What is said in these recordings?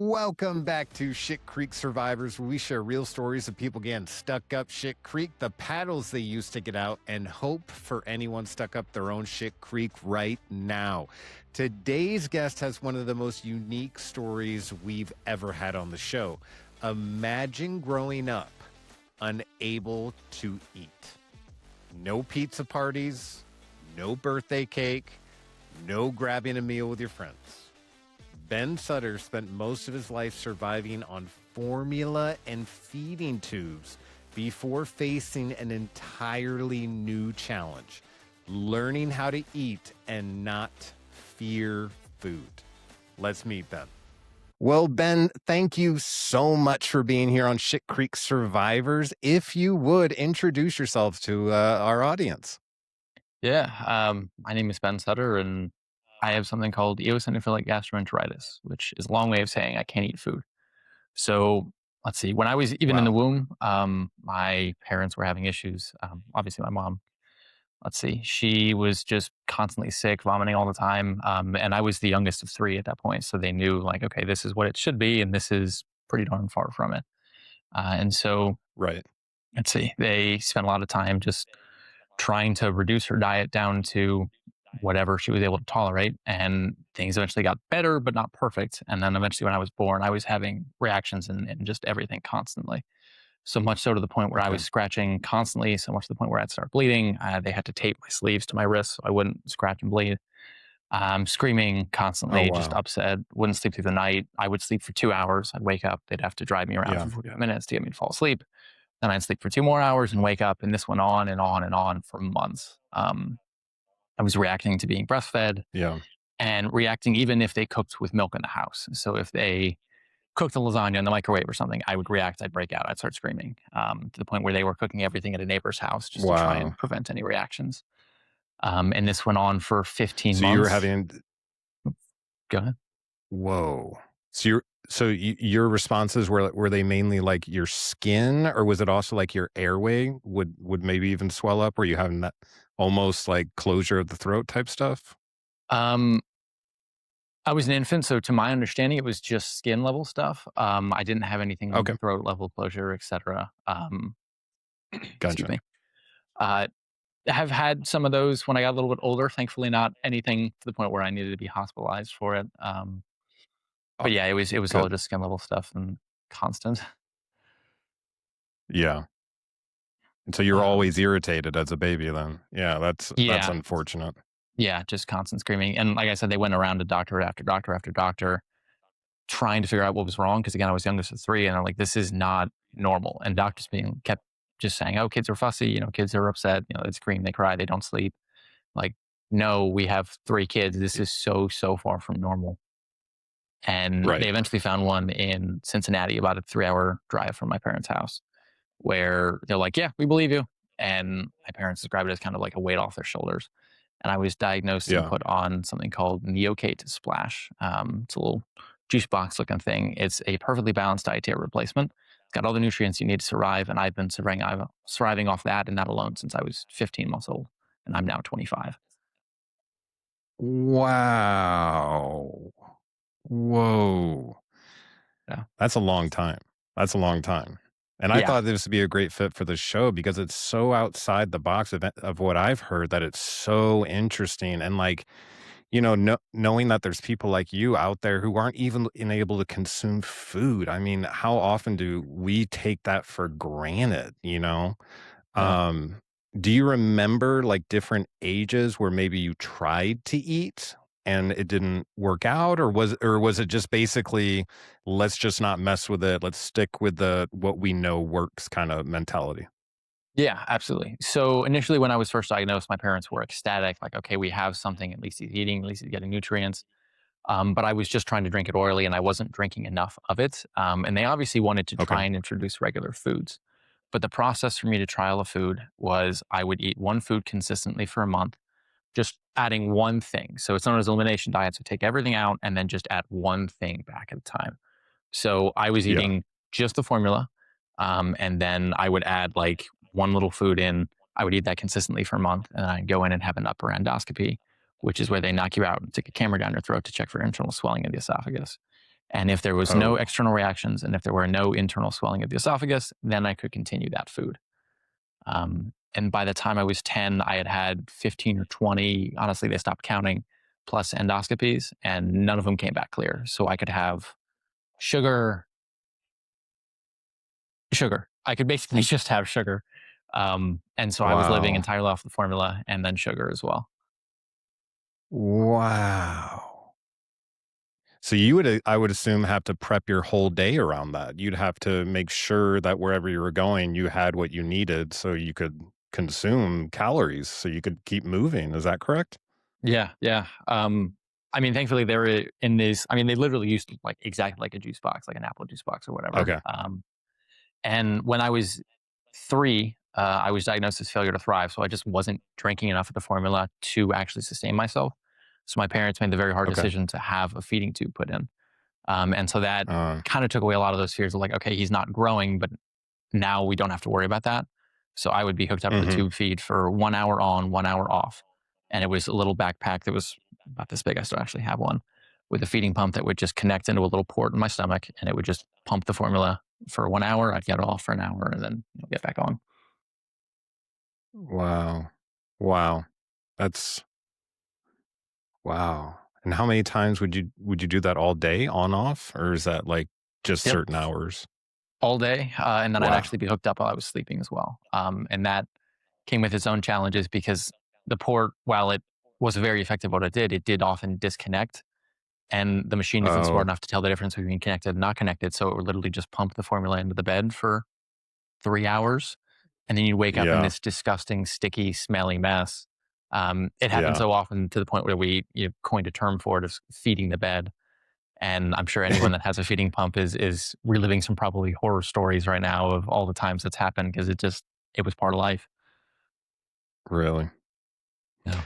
Welcome back to Shit Creek Survivors, where we share real stories of people getting stuck up Shit Creek, the paddles they used to get out, and hope for anyone stuck up their own Shit Creek right now. Today's guest has one of the most unique stories we've ever had on the show. Imagine growing up unable to eat. No pizza parties, no birthday cake, no grabbing a meal with your friends. Ben Sutter spent most of his life surviving on formula and feeding tubes before facing an entirely new challenge, learning how to eat and not fear food. Let's meet Ben. Well, Ben, thank you so much for being here on Shit Creek Survivors. If you would introduce yourselves to our audience. Yeah, my name is Ben Sutter, and I have something called eosinophilic gastroenteritis, which is a long way of saying I can't eat food. So let's see. When I was even in the Wow. womb, my parents were having issues. Obviously, my mom. Let's see. She was just constantly sick, vomiting all the time, and I was the youngest of three at that point. So they knew, like, okay, this is what it should be, and this is pretty darn far from it. And so Right. let's see. They spent a lot of time just trying to reduce her diet down to whatever she was able to tolerate. And things eventually got better, but not perfect. And then eventually, when I was born, I was having reactions in just everything constantly. So much so to the point where I Okay. was scratching constantly, so much to the point where I'd start bleeding. They had to tape my sleeves to my wrists so I wouldn't scratch and bleed. Screaming Oh, constantly, just wow. upset, wouldn't sleep through the night. I would sleep for 2 hours. I'd wake up. They'd have to drive me around Yeah. for 45 minutes to get me to fall asleep. Then I'd sleep for 2 more hours and wake up. And this went on and on and on for months. I was reacting to being breastfed Yeah. and reacting even if they cooked with milk in the house. So if they cooked a lasagna in the microwave or something, I would react. I'd break out. I'd start screaming to the point where they were cooking everything at a neighbor's house just to try Wow. and prevent any reactions. And this went on for 15 So you were months. having Go ahead. Whoa. So your responses were they mainly like your skin, or was it also like your airway would maybe even swell up? Were you having that almost like closure of the throat type stuff? Um, I was an infant, so to my understanding, it was just skin level stuff. I didn't have anything Okay. throat level closure, etc. Excuse Gotcha. me. Uh, have had some of those when I got a little bit older. Thankfully, not anything to the point where I needed to be hospitalized for it. Oh, But yeah, it was all good. just skin level stuff and constant. Yeah. And so you're Um, always irritated as a baby then. Yeah, that's yeah, unfortunate. yeah, just constant screaming. And like I said, they went around to doctor after doctor after doctor trying to figure out what was wrong. Because again, I was youngest of three, and I'm like, this is not normal. And doctors being kept just saying, oh, kids are fussy. Kids are upset. They scream, they cry, they don't sleep. Like, no, we have three kids. This Y is so far from normal. And they Right. eventually found one in Cincinnati, about a 3-hour drive from my parents' house, where they're like, yeah, we believe you. And my parents described it as kind of like a weight off their shoulders. And I was diagnosed and Yeah. put on something called Neocate Splash. It's a little juice box looking thing. It's a perfectly balanced dietary replacement. It's got all the nutrients you need to survive. And I've been surviving off that and that alone since I was 15 months old. And I'm now 25. Wow. Whoa. Yeah. That's a long time. That's a long time. And I Yeah. thought this would be a great fit for the show because it's so outside the box of what I've heard that it's so interesting. And like, knowing that there's people like you out there who aren't even able to consume food. I mean, how often do we take that for granted? Yeah. Um, do you remember like different ages where maybe you tried to eat and it didn't work out, or was it just basically let's just not mess with it, let's stick with the what we know works kind of mentality? Yeah, absolutely. So initially, when I was first diagnosed, my parents were ecstatic, like, okay, we have something. At least he's eating. At least he's getting nutrients. But I was just trying to drink it orally, and I wasn't drinking enough of it. And they obviously wanted to Okay. try and introduce regular foods. But the process for me to trial a food was I would eat one food consistently for a month, just adding one thing. So it's known as elimination diet. So take everything out and then just add one thing back at a time. So I was Yeah. eating just the formula, and then I would add like one little food in. I would eat that consistently for a month, and then I'd go in and have an upper endoscopy, which is where they knock you out and stick a camera down your throat to check for internal swelling of the esophagus. And if there was no Oh, external reactions and if there were no internal swelling of the esophagus, then I could continue that food. And by the time I was 10, I had had 15 or 20. Honestly, they stopped counting, plus endoscopies, and none of them came back clear. So I could have sugar, sugar. I could basically just have sugar. And so I was living wow. entirely off the formula and then sugar as well. Wow. So you would, I would assume, have to prep your whole day around that. You'd have to make sure that wherever you were going, you had what you needed so you could consume calories so you could keep moving. Is that correct? Yeah, yeah. I mean, thankfully they were in this. I mean, they literally used like exactly like a juice box, like an apple juice box or whatever. Okay. And when I was 3, I was diagnosed as failure to thrive. So I just wasn't drinking enough of the formula to actually sustain myself. So my parents made the very hard Okay. decision to have a feeding tube put in. And so that Uh, kind of took away a lot of those fears of like, okay, he's not growing, but now we don't have to worry about that. So I would be hooked up to the hmm. tube feed for 1 hour on, 1 hour off. And it was a little backpack that was about this big. I still actually have one with a feeding pump that would just connect into a little port in my stomach and it would just pump the formula for 1 hour. I'd get off for an hour and then get back on. Wow. Wow. That's wow. And how many times would you do that all day on off, or is that like just Yep. certain hours? All day. And then I'd Wow. actually be hooked up while I was sleeping as well. And that came with its own challenges because the port, while it was very effective what it did often disconnect. And the machine isn't smart Oh, enough to tell the difference between connected and not connected. So it would literally just pump the formula into the bed for 3 hours. And then you wake up in yeah. this disgusting, sticky, smelly mess. It happened Yeah. so often to the point where we coined a term for it of feeding the bed. And I'm sure anyone that has a feeding pump is reliving some probably horror stories right now of all the times that's happened because it was part of life. Really. Yeah.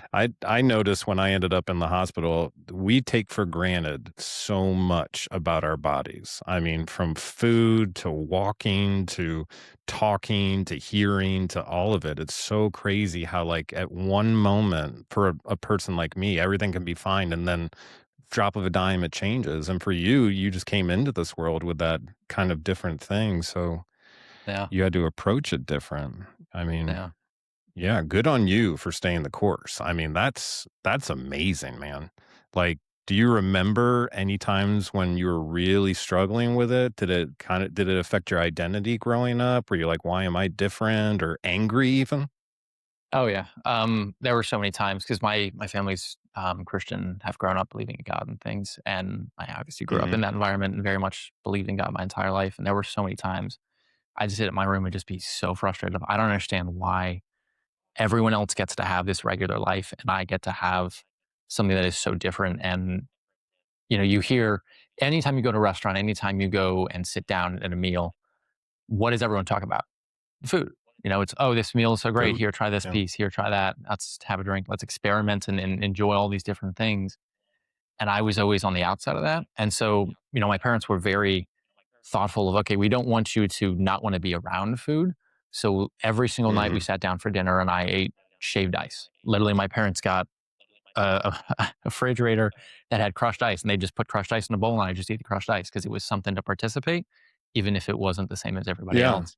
I noticed when I ended up in the hospital, we take for granted so much about our bodies. I mean, from food to walking to talking to hearing to all of it. It's so crazy how, like, at one moment for a person like me, everything can be fine. And then, drop of a dime, it changes. And for you, you just came into this world with that kind of different thing. So Yeah. you had to approach it different. I mean, Yeah. yeah, good on you for staying the course. I mean, that's amazing, man. Like, do you remember any times when you were really struggling with it? Did it affect your identity growing up? Were you like, why am I different or angry even? Oh yeah. There were so many times because my family's Christian, have grown up believing in God and things, and I obviously grew up Hmm. in that environment and very much believed in God my entire life. And there were so many times I just sit in my room and just be so frustrated. I don't understand why everyone else gets to have this regular life and I get to have something that is so different. And you hear anytime you go to a restaurant, anytime you go and sit down at a meal, what does everyone talk about? Food. It's, oh, this meal is so great. Food. Here, try this Yeah. piece. Here, try that. Let's have a drink. Let's experiment and enjoy all these different things. And I was always on the outside of that. And so, my parents were very thoughtful of, okay, we don't want you to not want to be around food. So every single night we Hmm. sat down for dinner and I ate shaved ice. Literally, my parents got a refrigerator that had crushed ice and they just put crushed ice in a bowl and I just eat the crushed ice because it was something to participate, even if it wasn't the same as everybody Yeah. else,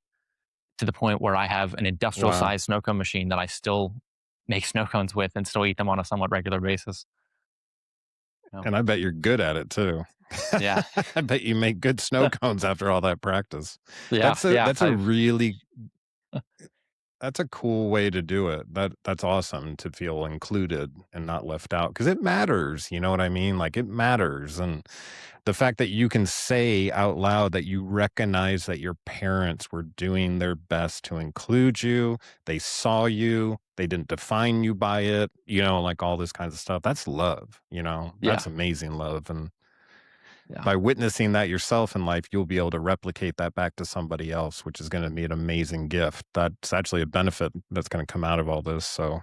to the point where I have an industrial Wow. sized snow cone machine that I still make snow cones with and still eat them on a somewhat regular basis. You And I bet you're good at it too. Yeah. I bet you make good snow cones after all that practice. Yeah. Yeah. That's a really That's a cool way to do it. That's awesome to feel included and not left out because it matters, you know what I mean? Like, it matters, and the fact that you can say out loud that you recognize that your parents were doing their best to include you, they saw you, they didn't define you by it, like all this kinds of stuff. That's love, Yeah. that's amazing love, and Yeah. by witnessing that yourself in life, you'll be able to replicate that back to somebody else, which is gonna be an amazing gift. That's actually a benefit that's gonna come out of all this, so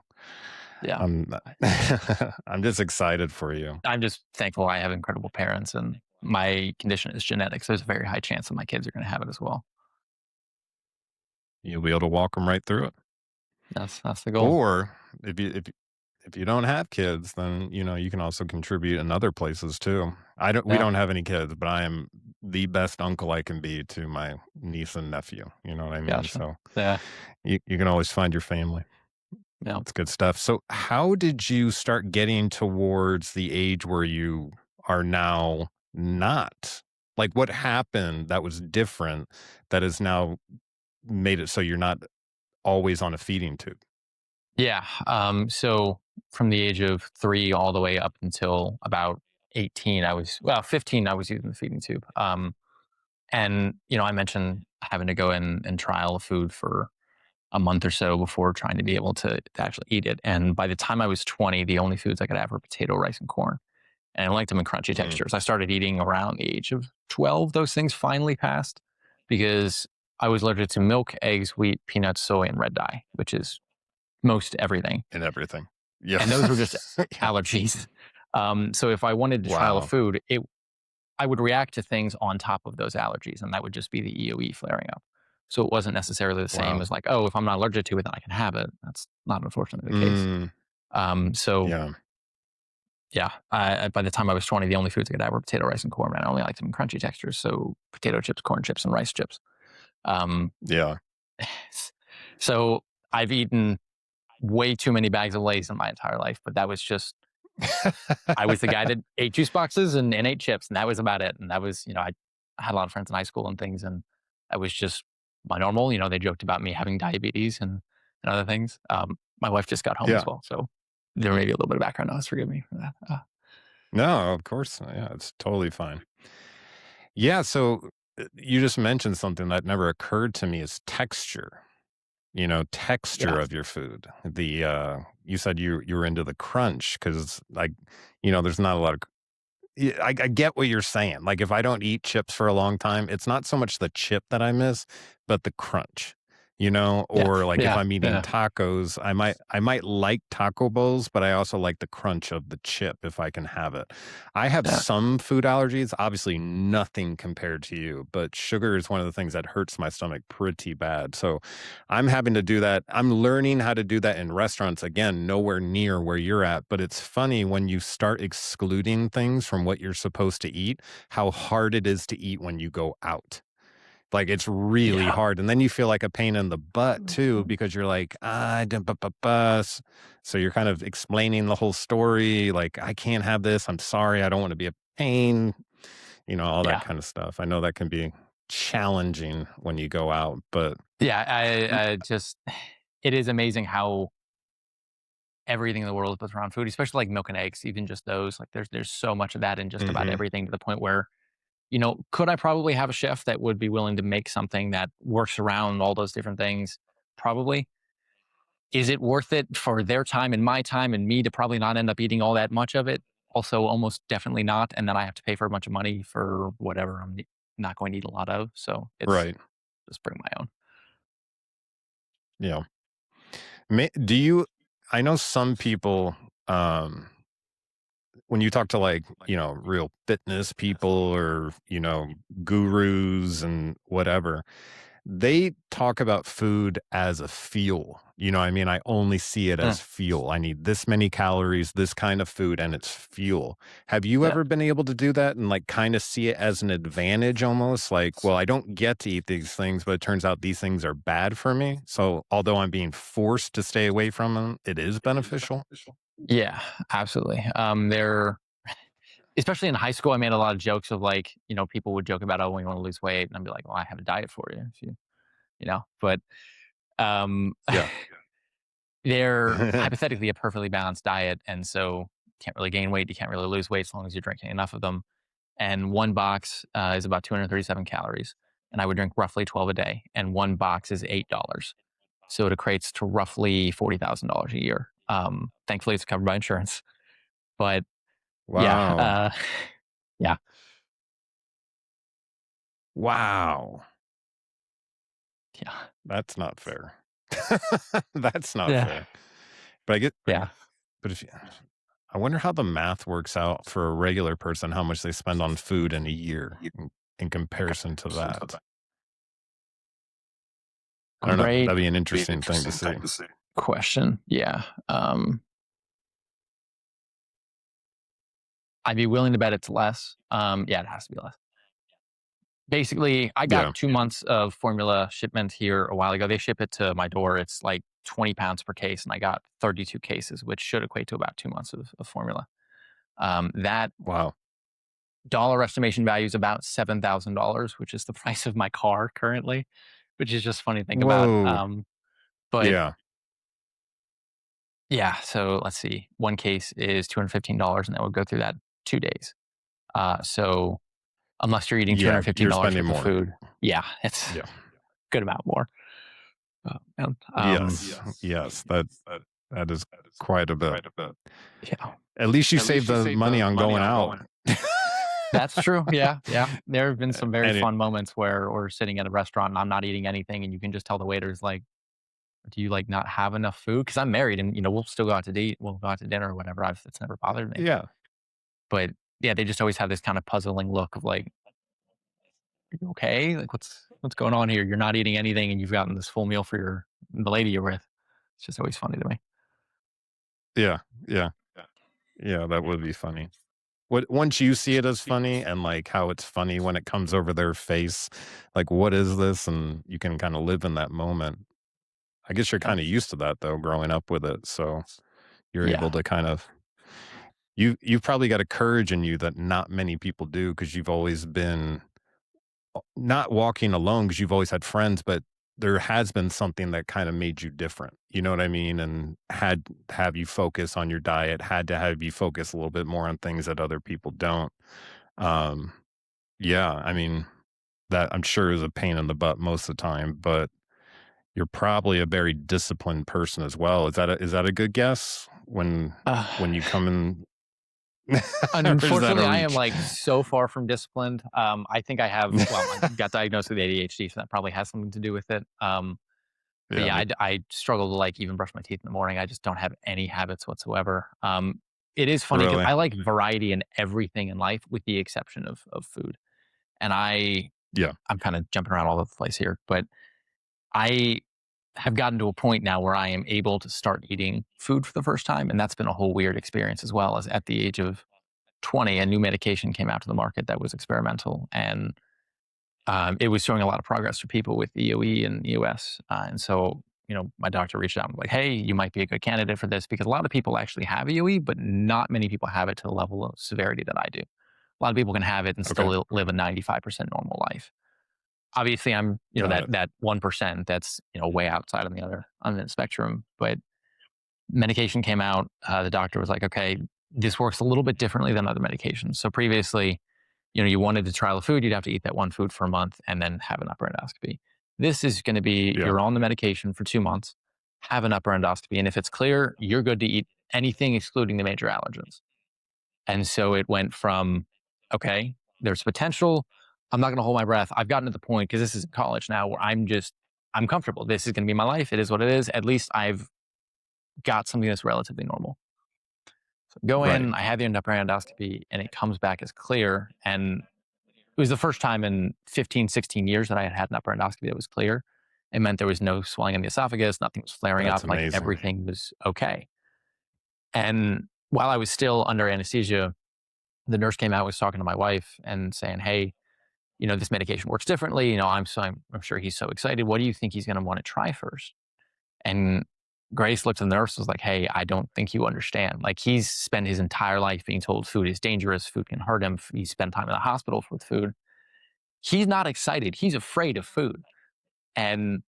Yeah. I'm I- I'm just excited for you. I'm just thankful I have incredible parents and my condition is genetic. So there's a very high chance that my kids are going to have it as well. You'll be able to walk them right through it. That's the goal. Or if you if you don't have kids, then, you can also contribute in other places too. We Yeah, don't have any kids, but I am the best uncle I can be to my niece and nephew. You know what I mean? gotcha. So Yeah, you can always find your family. yeah. That's good stuff. So how did you start getting towards the age where you are now not? Like what happened that was different that has now made it so you're not always on a feeding tube? Yeah. So from the age of 3 all the way up until about 18, 15, I was using the feeding tube. And, I mentioned having to go in and trial food for a month or so before trying to be able to actually eat it. And by the time I was 20, the only foods I could have were potato, rice, and corn. And I liked them in crunchy Mm, textures. I started eating around the age of 12. Those things finally passed because I was allergic to milk, eggs, wheat, peanuts, soy, and red dye, which is most everything. and everything. Yeah. And those were just Yeah. allergies. So if I wanted to trial a Wow. food, I would react to things on top of those allergies, and that would just be the EOE flaring up. So it wasn't necessarily the same Wow. as like, oh, if I'm not allergic to it, then I can have it. That's not unfortunately the case. Mm, So yeah. yeah, by the time I was 20, the only foods I could have were potato, rice, and corn. And I only liked them in crunchy textures. So potato chips, corn chips, and rice chips. Um, Yeah. so I've eaten way too many bags of Lay's in my entire life, but that was just I was the guy that ate juice boxes and ate chips, and that was about it. And that was, I had a lot of friends in high school and things, and that was just my normal. They joked about me having diabetes and other things. My wife just got home as Yeah. well, so there may be a little bit of background noise. Forgive me for that. No, of course. Yeah, it's totally fine. Yeah, so you just mentioned something that never occurred to me is texture. Texture Yeah, of your food. You said you were into the crunch because like, there's not a lot of yeah, I get what you're saying. Like, if I don't eat chips for a long time, it's not so much the chip that I miss, but the crunch, yeah, Or like if yeah, I'm eating yeah, tacos, I might like taco bowls, but I also like the crunch of the chip if I can have it. I have yeah, some food allergies, obviously nothing compared to you, but sugar is one of the things that hurts my stomach pretty bad. So I'm having to do that. I'm learning how to do that in restaurants. Again, nowhere near where you're at. But it's funny when you start excluding things from what you're supposed to eat, how hard it is to eat when you go out. Like it's really yeah, hard. And then you feel like a pain in the butt too, because you're like, I didn't, so you're kind of explaining the whole story. Like, I can't have this. I'm sorry. I don't want to be a pain, all that yeah, kind of stuff. I know that can be challenging when you go out, but yeah. I just it is amazing how everything in the world is built around food, especially like milk and eggs. Even just those, like there's so much of that in just about mhm. everything to the point where could I probably have a chef that would be willing to make something that works around all those different things? Probably. Is it worth it for their time and my time and me to probably not end up eating all that much of it? Also, almost definitely not. And then I have to pay for a bunch of money for whatever not going to eat a lot of. So it's Right. just bring my own. Yeah. Do you I know some people, um, when you talk to like, real fitness people or, gurus and whatever, they talk about food as a fuel. You know what I mean? I only see it Mm, as fuel. I need this many calories, this kind of food, and it's fuel. Have you yeah. ever been able to do that and like kind of see it as an advantage almost? Like, well, I don't get to eat these things, but it turns out these things are bad for me. So although I'm being forced to stay away from them, it is beneficial. Yeah, absolutely. They're especially in high school, I made a lot of jokes of like, people would joke about, oh, we want to lose weight. And I'd be like, well, I have a diet for you if but um Yeah. they're hypothetically a perfectly balanced diet, and so you can't really gain weight, you can't really lose weight as long as you're drinking enough of them. And one box is about 237 calories, and I would drink roughly 12 a day. And one box is $8, so it equates to roughly $40,000 a year. Thankfully, it's covered by insurance, but yeah, Wow. yeah, Wow. yeah, That's not fair. That's not yeah, fair. But I get yeah. but if you I wonder how the math works out for a regular person, how much they spend on food in a year in comparison to that. I don't know. Great That'd be an interesting thing to see. question. Yeah. I'd be willing to bet it's less. Yeah, it has to be less. Basically, I Yeah. got 2 months of formula shipment here a while ago. They ship it to my door. It's like 20 pounds per case, and I got 32 cases, which should equate to about 2 months of formula. That Wow. dollar estimation value is about $7,000, which is the price of my car currently, which is just funny to think about. Whoa. But Yeah. yeah, so let's see. One case is $215, and that would go through that 2 days. So unless you're eating Yeah. You're $215 spending worth of more. food, yeah, it's a Yeah. good amount more. And, Yes. Yes. That is quite a bit. yeah, At least you save the money on going out. that's true. Yeah, yeah. There have been some very And it, fun moments where we're sitting at a restaurant and I'm not eating anything, and you can just tell the waiters like, "Do you like not have enough food?" Because I'm married, and we'll still go out to eat, we'll go out to dinner or whatever. It's never bothered me. yeah. But yeah, they just always have this kind of puzzling look of like, "Are you okay? Like, what's going on here? You're not eating anything, and you've gotten this full meal for the lady you're with." It's just always funny to me. Yeah. Yeah. Yeah. That would be funny. What once you see it as funny and like how it's funny when it comes over their face, like what is this? And you can kind of live in that moment. I guess you're Yeah, kind of used to that though, growing up with it. So you're able yeah. to kind of you've probably got a courage in you that not many people do because you've always been not walking alone because you've always had friends, but there has been something that kind of made you different. You know what I mean? And had have you focus on your diet, had to have you focus a little bit more on things that other people don't. Um, yeah, I mean, that I'm sure is a pain in the butt most of the time, but you're probably a very disciplined person as well. Is that a good guess when you come in or is that a Unfortunately, I am reach? like so far from disciplined. I think I have, well, I got diagnosed with ADHD, so that probably has something to do with it. But Yeah, yeah, me I struggle to like even brush my teeth in the morning. I just don't have any habits whatsoever. It is funny because really? I like variety in everything in life, with the exception of food. And Yeah, I'm kind of jumping around all over the place here, but I have gotten to a point now where I am able to start eating food for the first time, and that's been a whole weird experience as well. As at the age of 20, a new medication came out to the market that was experimental, and it was showing a lot of progress for people with EOE and EOS. And so, my doctor reached out and was like, "Hey, you might be a good candidate for this because a lot of people actually have EOE, but not many people have it to the level of severity that I do. A lot of people can have it and okay, still live a 95% normal life. Obviously, I'm, got it. that 1% that's, way outside on the spectrum. But medication came out. The doctor was like, okay, this works a little bit differently than other medications. So previously, you wanted to trial a food, you'd have to eat that one food for a month and then have an upper endoscopy. This is going to be Yeah, you're on the medication for 2 months, have an upper endoscopy, and if it's clear, you're good to eat anything excluding the major allergens. And so it went from, okay, there's potential. I'm not going to hold my breath. I've gotten to the point because this is college now where I'm comfortable. This is going to be my life. It is what it is. At least I've got something that's relatively normal. So go right. in, I had the upper endoscopy, and it comes back as clear. And it was the first time in 15, 16 years that I had had an upper endoscopy that was clear. It meant there was no swelling in the esophagus, nothing was flaring That's up, like amazing. everything was okay. And while I was still under anesthesia, the nurse came out, was talking to my wife and saying, "Hey, this medication works differently. I'm sure he's so excited. What do you think he's going to want to try first?" And Grace looked at the nurse and was like, "Hey, I don't think you understand. Like, he's spent his entire life being told food is dangerous, food can hurt him. He spent time in the hospital with food. He's not excited. He's afraid of food." And,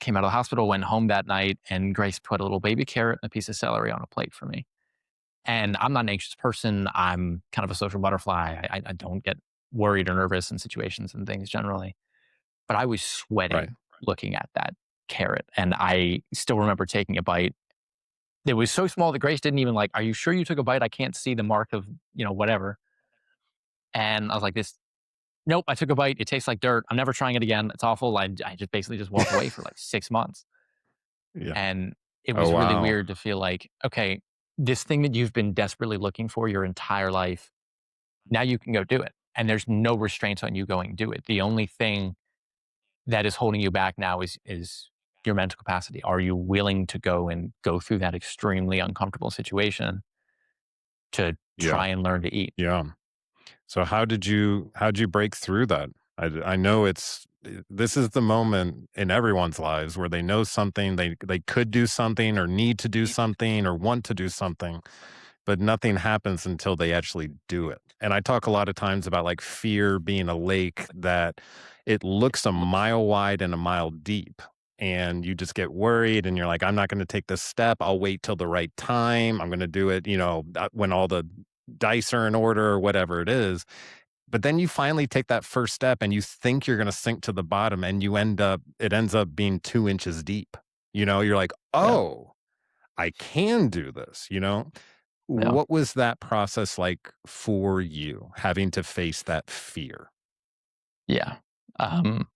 came out of the hospital, went home that night, and Grace put a little baby carrot and a piece of celery on a plate for me. And I'm not an anxious person. I'm kind of a social butterfly. I don't get worried or nervous in situations and things generally. But I was Right. sweating looking at that carrot. And I still remember taking a bite. It was so small that Grace didn't even like, "Are you sure you took a bite? I can't see the mark of, whatever." And I was like, nope, I took a bite. It tastes like dirt. I'm never trying it again. It's awful. I just basically just walked away for like 6 months. Yeah. And it Oh, was really wow. weird to feel like, okay, this thing that you've been desperately looking for your entire life, now you can go do it. And there's no restraints on you going do it. The only thing that is holding you back now is your mental capacity. Are you willing to go through that extremely uncomfortable situation? to Yeah. try and learn to eat. Yeah. So how'd you break through that? I know this is the moment in everyone's lives where they know something, they could do something or need to do something or want to do something, but nothing happens until they actually do it. And I talk a lot of times about like fear being a lake that it looks a mile wide and a mile deep. And you just get worried and you're like, I'm not going to take this step. I'll wait till the right time. I'm going to do it, when all the dice are in order or whatever it is. But then you finally take that first step and you think you're going to sink to the bottom and it ends up being 2 inches deep. You're like, Yeah. oh, I can do this, Yeah. What was that process like for you, having to face that fear? Yeah. Um,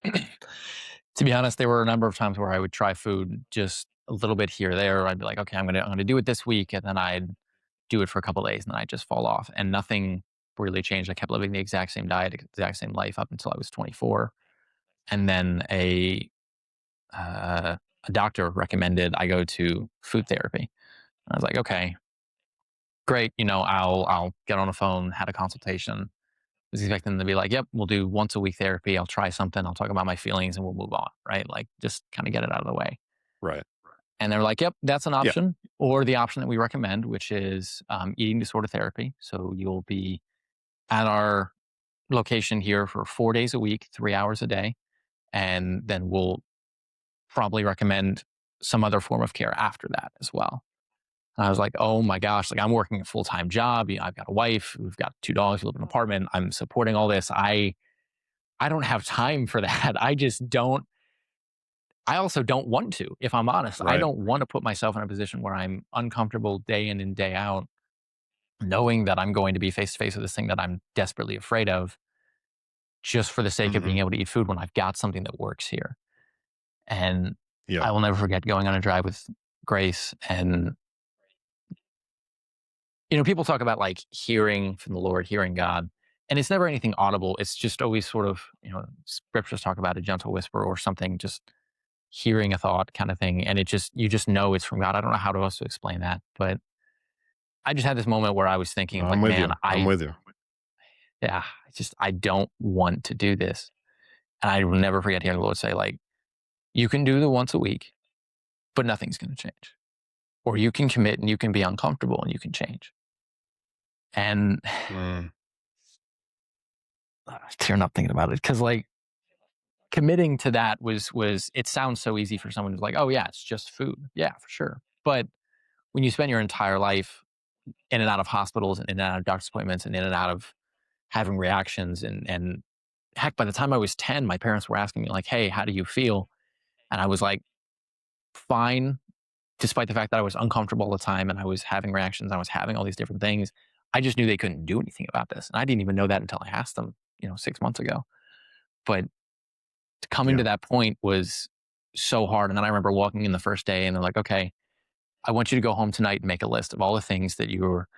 to be honest, there were a number of times where I would try food just a little bit here or there. I'd be like, okay, I'm gonna do it this week, and then I'd do it for a couple of days, and then I'd just fall off, and nothing really changed. I kept living the exact same diet, exact same life up until I was 24, and then a doctor recommended I go to food therapy. I was like, okay, great. I'll get on the phone, had a consultation. Was expecting them to be like, yep, we'll do once a week therapy. I'll try something. I'll talk about my feelings and we'll move on. Right. Like just kind of get it out of the way. Right. And they're like, yep, that's an Yeah. option. Or the option that we recommend, which is eating disorder therapy. So you'll be at our location here for 4 days a week, 3 hours a day. And then we'll probably recommend some other form of care after that as well. And I was like, oh my gosh, like I'm working a full time job. I've got a wife, we've got 2 dogs, we live in an apartment. I'm supporting all this. I don't have time for that. I just don't. I also don't want to, if I'm honest. I Right. don't want to put myself in a position where I'm uncomfortable day in and day out, knowing that I'm going to be face to face with this thing that I'm desperately afraid of, just for the sake of Hmm. being able to eat food when I've got something that works here. And Yeah. I will never forget going on a drive with Grace. And, people talk about like hearing from the Lord, hearing God. And it's never anything audible. It's just always sort of, scriptures talk about a gentle whisper or something, just hearing a thought kind of thing. And you just know it's from God. I don't know how to else to explain that, but I just had this moment where I was thinking I'm like, with man, you. I'm with you. yeah, I don't want to do this. And I will never forget hearing the Lord say like, you can do the once a week, but nothing's going to change. Or you can commit and you can be uncomfortable and you can change. And Mm. tearing up thinking about it. Cause like committing to that was, it sounds so easy for someone who's like, oh yeah, it's just food. Yeah, for sure. But when you spend your entire life in and out of hospitals and in and out of doctor's appointments and in and out of having reactions and heck, by the time I was 10, my parents were asking me like, hey, how do you feel? And I was like, fine, despite the fact that I was uncomfortable all the time and I was having reactions, I was having all these different things. I just knew they couldn't do anything about this. And I didn't even know that until I asked them, 6 months ago. But coming Yeah. to that point was so hard. And then I remember walking in the first day and they're like, okay, I want you to go home tonight and make a list of all the things that you're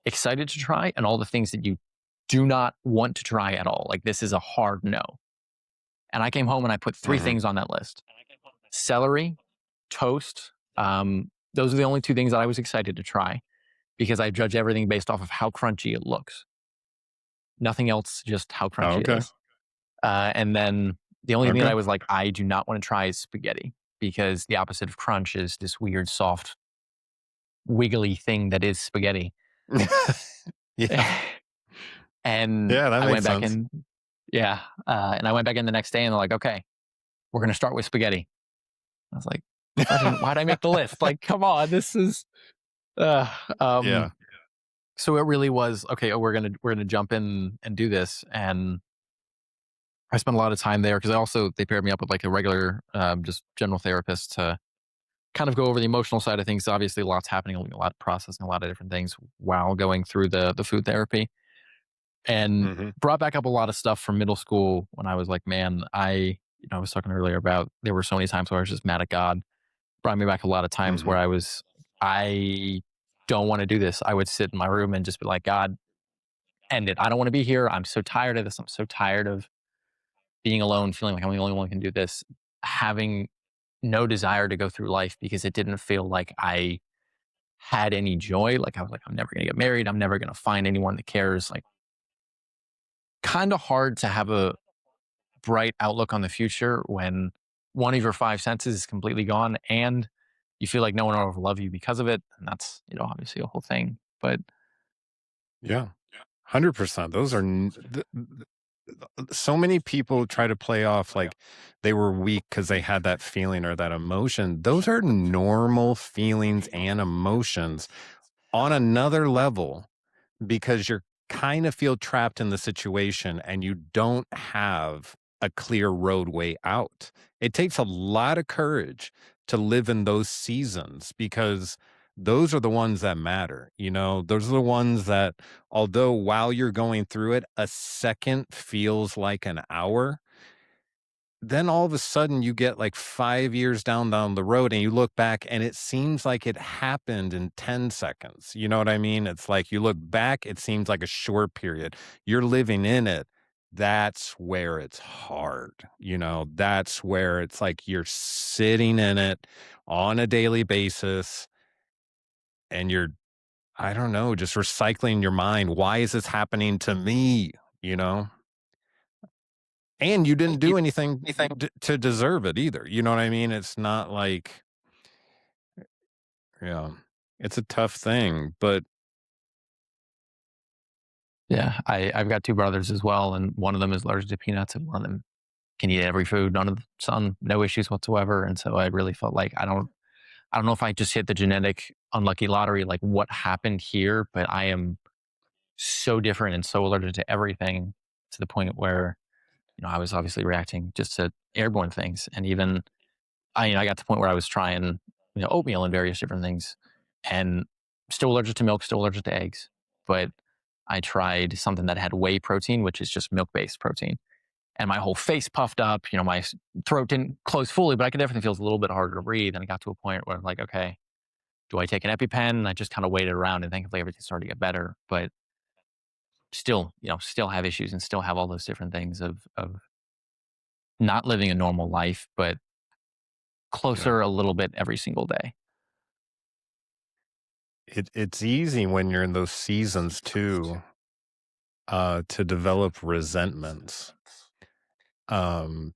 excited to try and all the things that you do not want to try at all. Like this is a hard no. And I came home and I put three Hmm. things on that list: celery, toast. Those are the only two things that I was excited to try because I judge everything based off of how crunchy it looks. Nothing else, just how Oh, crunchy it okay. is. And then the only thing that Okay. I was like, I do not want to try is spaghetti because the opposite of crunch is this weird, soft, wiggly thing that is spaghetti. Yeah. And Yeah, that I makes went back sense. in, yeah. And I went back in the next day and they're like, okay, we're going to start with spaghetti. I was like, why'd I make the list? Like, come on, this is, uh, Yeah. um, so it really was, okay, oh, we're going to jump in and do this. And I spent a lot of time there because they paired me up with like a regular, just general therapist to kind of go over the emotional side of things. Obviously lots happening, a lot of processing, a lot of different things while going through the food therapy, and Hmm. brought back up a lot of stuff from middle school when I was like, man, I was talking earlier about there were so many times where I was just mad at God. Brought me back a lot of times Hmm. where I don't want to do this. I would sit in my room and just be like, God, end it. I don't want to be here. I'm so tired of this. I'm so tired of being alone, feeling like I'm the only one who can do this, having no desire to go through life because it didn't feel like I had any joy. Like I was like, I'm never gonna get married. I'm never gonna find anyone that cares. Like kind of hard to have a bright outlook on the future when one of your five senses is completely gone and you feel like no one will ever love you because of it. And that's, obviously a whole thing. But Yeah, 100%. Those are so many people try to play off like they were weak because they had that feeling or that emotion. Those are normal feelings and emotions on another level because you're kind of feel trapped in the situation and you don't have a clear roadway out. It takes a lot of courage to live in those seasons because those are the ones that matter. Those are the ones that, although while you're going through it, a second feels like an hour, then all of a sudden you get like 5 years down the road and you look back and it seems like it happened in 10 seconds. You know what I mean? It's like you look back, it seems like a short period. You're living in it. That's where it's hard. That's where it's like you're sitting in it on a daily basis and you're, I don't know, just recycling your mind. Why is this happening to me? You know? And you didn't do anything to deserve it either. You know what I mean? It's not like, yeah, it's a tough thing, but yeah, I've got two brothers as well, and one of them is allergic to peanuts, and one of them can eat every food. None of the son, no issues whatsoever. And so I really felt like I don't know if I just hit the genetic unlucky lottery, like what happened here, but I am so different and so allergic to everything to the point where, I was obviously reacting just to airborne things. And even I got to the point where I was trying, oatmeal and various different things and still allergic to milk, still allergic to eggs. But I tried something that had whey protein, which is just milk based protein. And my whole face puffed up, my throat didn't close fully, but I could definitely feel a little bit harder to breathe. And it got to a point where I'm like, okay, do I take an EpiPen? And I just kind of waited around and thankfully everything started to get better. But still, still have issues and still have all those different things of not living a normal life, but yeah, closer a little bit every single day. it's easy when you're in those seasons too, to develop resentments. Um,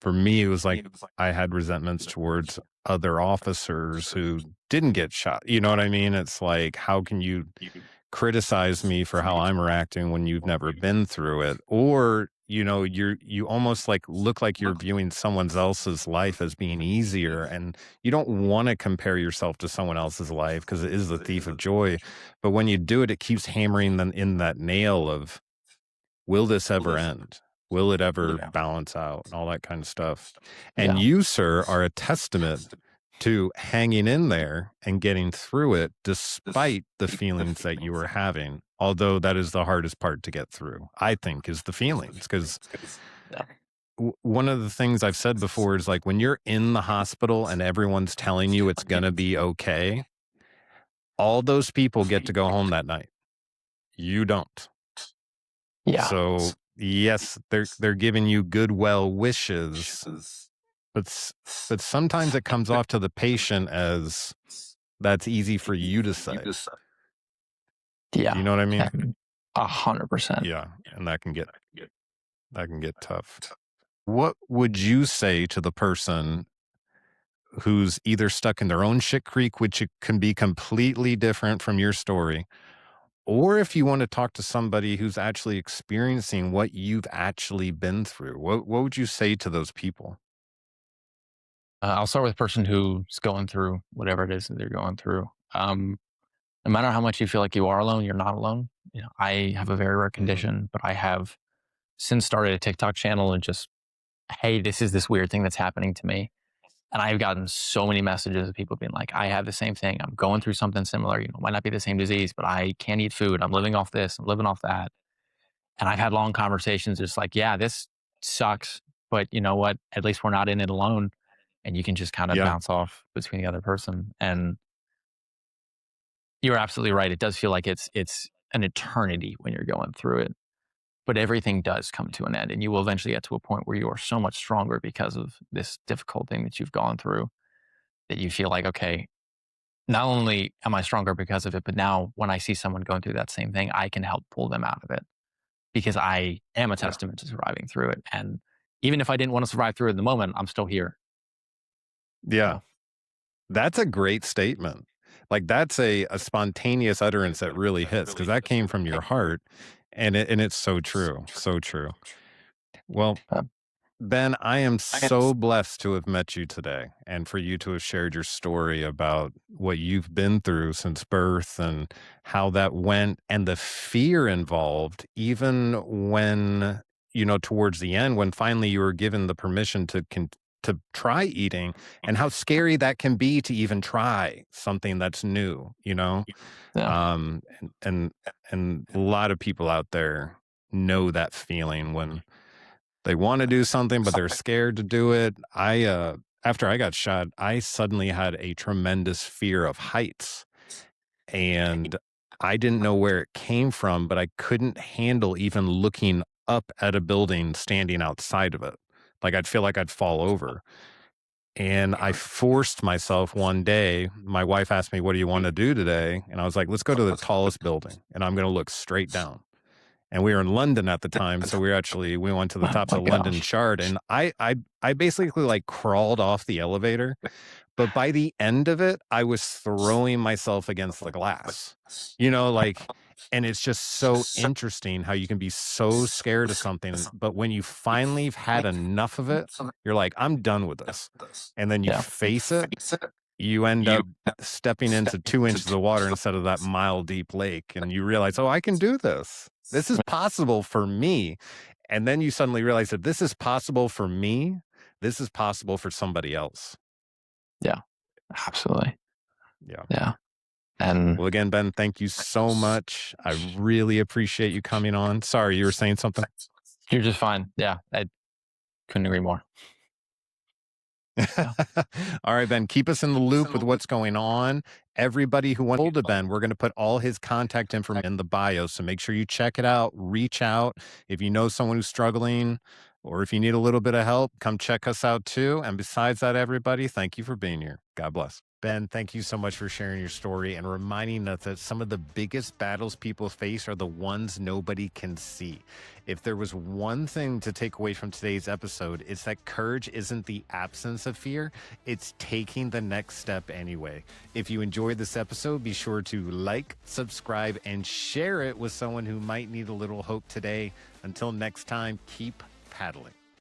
for me, it was like I had resentments towards other officers who didn't get shot. You know what I mean? It's like, how can you criticize me for how I'm reacting when you've never been through it? Or, you almost like look like you're viewing someone else's life as being easier. And you don't want to compare yourself to someone else's life because it is the thief of joy. But when you do it, it keeps hammering them in that nail of, will this ever end? Will it ever balance out and all that kind of stuff? And Yeah. you, sir, are a testament to hanging in there and getting through it despite the feelings that you were having. Although that is the hardest part to get through, I think, is the feelings. Because Yeah. one of the things I've said before is like when you're in the hospital and everyone's telling you it's going to be okay, all those people get to go home that night. You don't. Yeah. So yes, they're giving you good well wishes, but but sometimes it comes off to the patient as that's easy for you to say. Yeah. You know what I mean? 100%. Yeah, and that can get tough. What would you say to the person who's either stuck in their own shit creek, which it can be completely different from your story, or if you want to talk to somebody who's actually experiencing what you've actually been through? What would you say to those people? I'll start with a person who's going through whatever it is that they're going through. No matter how much you feel like you are alone, you're not alone. I have a very rare Mhm. condition, but I have since started a TikTok channel and just, hey, this is this weird thing that's happening to me. And I've gotten so many messages of people being like, I have the same thing. I'm going through something similar. Might not be the same disease, but I can't eat food. I'm living off this. I'm living off that. And I've had long conversations just like, yeah, this sucks. But you know what? At least we're not in it alone. And you can just kind of Yeah. bounce off between the other person. And you're absolutely right. It does feel like it's an eternity when you're going through it. But everything does come to an end. And you will eventually get to a point where you are so much stronger because of this difficult thing that you've gone through that you feel like, okay, not only am I stronger because of it, but now when I see someone going through that same thing, I can help pull them out of it because I am a testament to surviving through it. And even if I didn't want to survive through it in the moment, I'm still here. Yeah. So, That's a great statement. Like, that's a spontaneous utterance that really hits because that came from your heart, and it's so true, so true. Well, uh, Ben, I am so blessed to have met you today and for you to have shared your story about what you've been through since birth and how that went and the fear involved, even when, towards the end, when finally you were given the permission to try eating and how scary that can be to even try something that's new. yeah, Um, and, and, and a lot of people out there know that feeling when they want to do something, but they're scared to do it. After I got shot, I suddenly had a tremendous fear of heights, and I didn't know where it came from, but I couldn't handle even looking up at a building standing outside of it. Like, I'd feel like I'd fall over. And I forced myself one day. My wife asked me, "What do you want to do today?" And I was like, "Let's go to the tallest building, and I'm going to look straight down." And we were in London at the time, so we went to the oh top my of the London gosh, chart, and I basically like crawled off the elevator, but by the end of it, I was throwing myself against the glass. Like, and it's just so interesting how you can be so scared of something, but when you finally have had enough of it, you're like, I'm done with this. And then you yeah, face it, you end up stepping into 2 inches of water instead of that mile deep lake. And you realize, oh, I can do this. This is possible for me. And then you suddenly realize that this is possible for me. This is possible for somebody else. yeah, absolutely, Yeah. yeah, and Well, again, Ben, thank you so much. I really appreciate you coming on. Sorry, you were saying something? you're just fine. Yeah, I couldn't agree more. Yeah, All right, Ben, keep us in the loop with what's going on. Everybody who wants to Ben, we're going to put all his contact information in the bio. So make sure you check it out, reach out. If you know someone who's struggling or if you need a little bit of help, come check us out too. And besides that, everybody, thank you for being here. God bless. Ben, thank you so much for sharing your story and reminding us that some of the biggest battles people face are the ones nobody can see. If there was one thing to take away from today's episode, it's that courage isn't the absence of fear, it's taking the next step anyway. If you enjoyed this episode, be sure to like, subscribe, and share it with someone who might need a little hope today. Until next time, keep paddling.